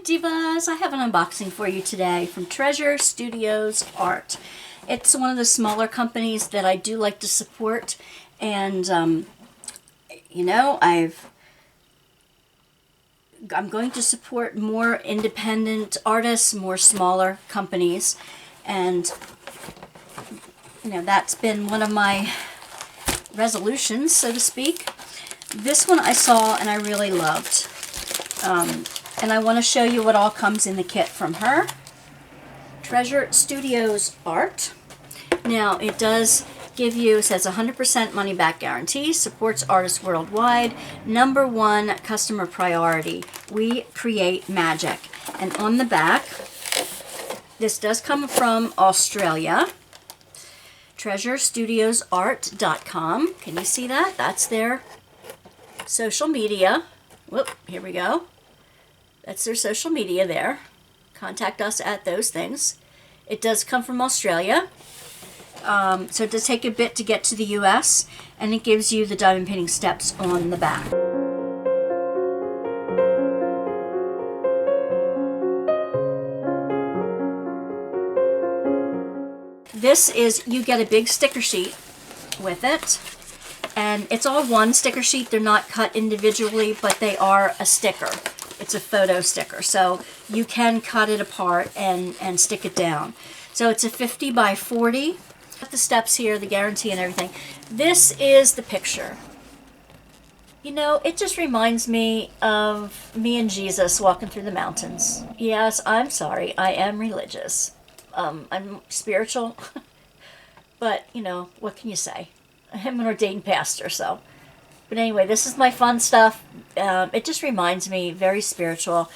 Divas, I have an unboxing for you today from Treasure Studios Art. It's one of the smaller companies that I do like to support, and you know, I'm going to support more independent artists, more smaller companies, and you know, that's been one of my resolutions, so to speak. This one I saw and I really loved. And I want to show you what all comes in the kit from her. Treasure Studios Art. Now, it does give you, it says 100% money back guarantee, supports artists worldwide, #1 customer priority. We create magic. And on the back, this does come from Australia. TreasureStudiosArt.com. Can you see that? That's their social media. Whoop, here we go. That's their social media there. Contact us at those things. It does come from Australia. So it does take a bit to get to the US, and it gives you the diamond painting steps on the back. This is, you get a big sticker sheet with it, and it's all one sticker sheet. They're not cut individually, but they are a sticker. It's a photo sticker, so you can cut it apart and stick it down. So it's a 50 by 40. The steps here, the guarantee and everything. This is the picture. You know, it just reminds me of me and Jesus walking through the mountains. Yes, I'm sorry, I am religious. I'm spiritual, but you know, what can you say? I'm an ordained pastor, so. But anyway, this is my fun stuff. It just reminds me, very spiritual.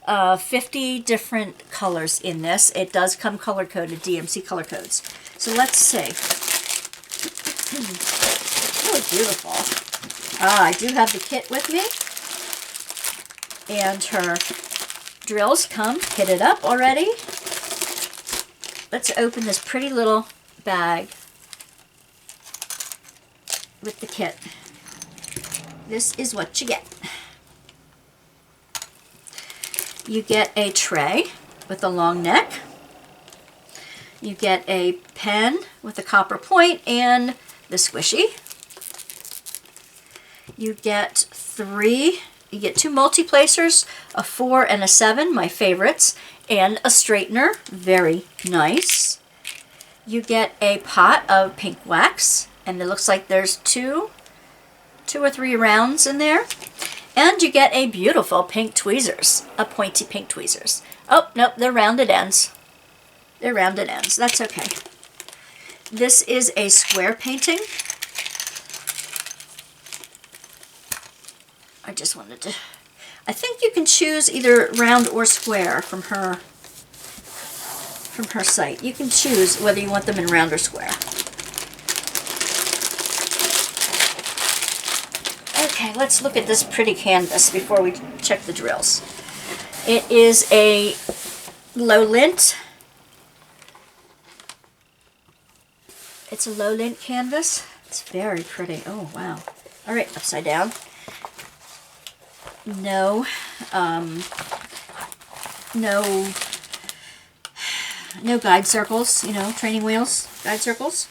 50 different colors in this. It does come color-coded, DMC color codes. So let's see. Really beautiful. I do have the kit with me. And her drills come kitted up already. Let's open this pretty little bag with the kit. This is what you get. You get a tray with a long neck. You get a pen with a copper point and the squishy. You get you get 2 multi-placers, a 4 and a 7, my favorites, and a straightener, very nice. You get a pot of pink wax, and it looks like there's two or 3 rounds in there. And you get a beautiful pink tweezers, a pointy pink tweezers. Oh, nope, they're rounded ends. They're rounded ends, that's okay. This is a square painting. I just wanted to, I think you can choose either round or square from her site. You can choose whether you want them in round or square. Okay, let's look at this pretty canvas before we check the drills. It is a low lint. It's a low lint canvas. It's very pretty. Oh, wow. All right, upside down. No guide circles, you know, training wheels, guide circles.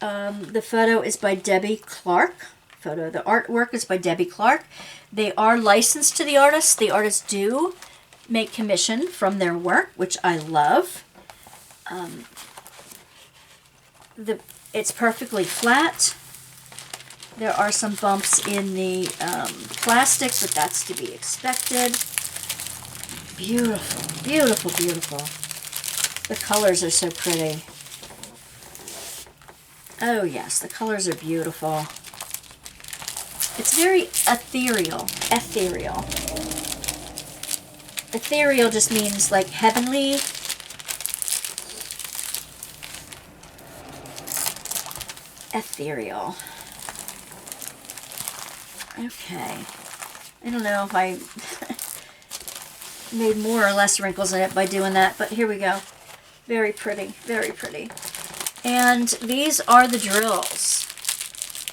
The photo is by Debbie Clark. The artwork is by Debbie Clark. They are licensed to the artists. The artists do make commission from their work, which I love. It's perfectly flat. There are some bumps in the plastic, but that's to be expected. Beautiful, beautiful, beautiful. The colors are so pretty. Oh yes, the colors are beautiful. It's very ethereal. Ethereal. Ethereal just means like heavenly. Ethereal. Okay. I don't know if I made more or less wrinkles in it by doing that, but here we go. Very pretty, very pretty. And these are the drills.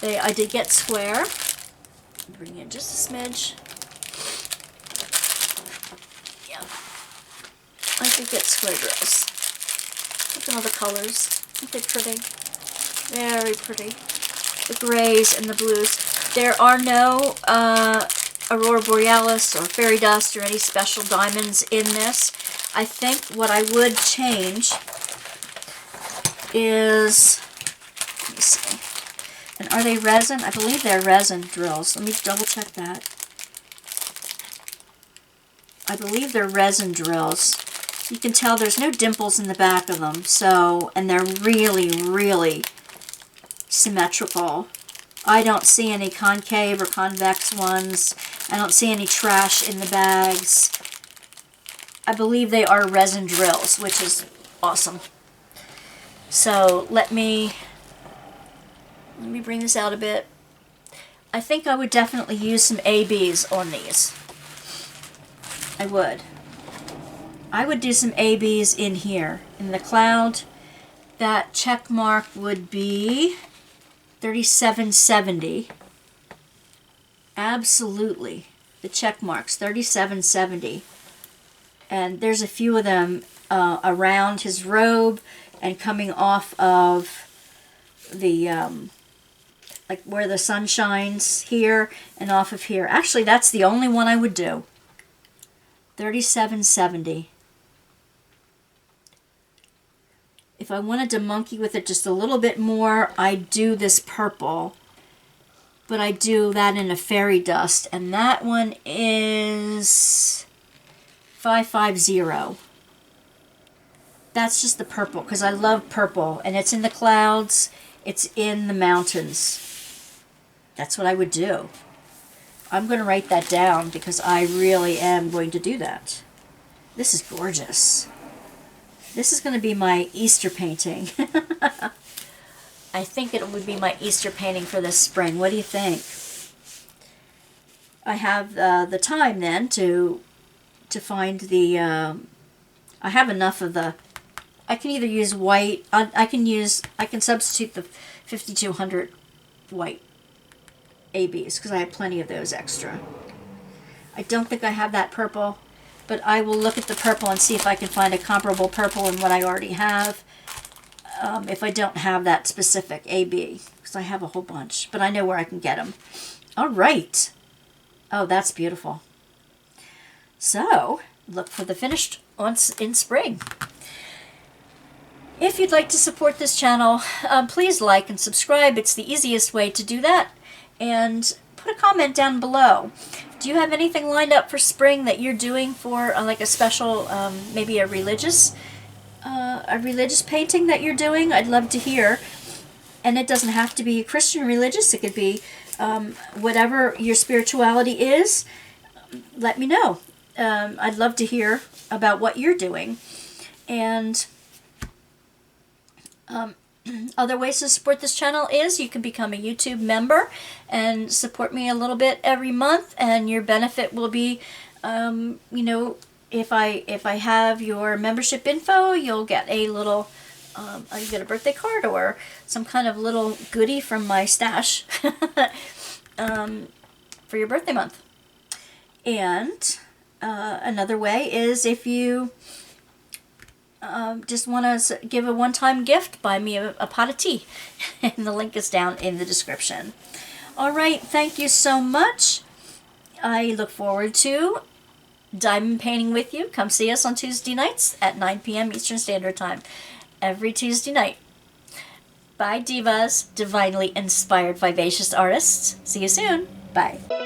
I did get square. Bring in just a smidge. We get square drills. Look at all the colors. Aren't they pretty? Very pretty. The grays and the blues. There are no Aurora Borealis or fairy dust or any special diamonds in this. I think what I would change is, let me see, and are they resin? I believe they're resin drills. Let me double check that. I believe they're resin drills. You can tell there's no dimples in the back of them, so, and they're really, really symmetrical. I don't see any concave or convex ones. I don't see any trash in the bags. I believe they are resin drills, which is awesome. So let me bring this out a bit. I think I would definitely use some ABs on these. I would. I would do some ABs in here. In the cloud, that check mark would be 3770. Absolutely. The check marks, 3770. And there's a few of them around his robe and coming off of the, like where the sun shines here and off of here. Actually, that's the only one I would do. 3770. If I wanted to monkey with it just a little bit more, I do this purple. But I do that in a fairy dust. And that one is 550. That's just the purple, because I love purple. And it's in the clouds. It's in the mountains. That's what I would do. I'm going to write that down because I really am going to do that. This is gorgeous. This is going to be my Easter painting. I think it would be my Easter painting for this spring. What do you think? I have the time then to find the... I have enough of the... I can either use white... I can substitute the 5200 white ABs because I have plenty of those extra. I don't think I have that purple, but I will look at the purple and see if I can find a comparable purple in what I already have. If I don't have that specific AB, because I have a whole bunch, but I know where I can get them. All right. Oh, that's beautiful. So, look for the finished in spring. If you'd like to support this channel, please like and subscribe. It's the easiest way to do that. And put a comment down below. Do you have anything lined up for spring that you're doing for like a special, maybe a religious painting that you're doing? I'd love to hear. And it doesn't have to be Christian religious. It could be whatever your spirituality is. Let me know. I'd love to hear about what you're doing. And other ways to support this channel is you can become a YouTube member and support me a little bit every month, and your benefit will be, you know, if I have your membership info, you'll get a little, you get a birthday card or some kind of little goodie from my stash for your birthday month. And another way is if you just want to give a one-time gift, buy me a pot of tea. And the link is down in the description. All right, thank you so much. I look forward to diamond painting with you. Come see us on Tuesday nights at 9 p.m. Eastern Standard Time. Every Tuesday night. Bye, divas, divinely inspired, vivacious artists. See you soon. Bye.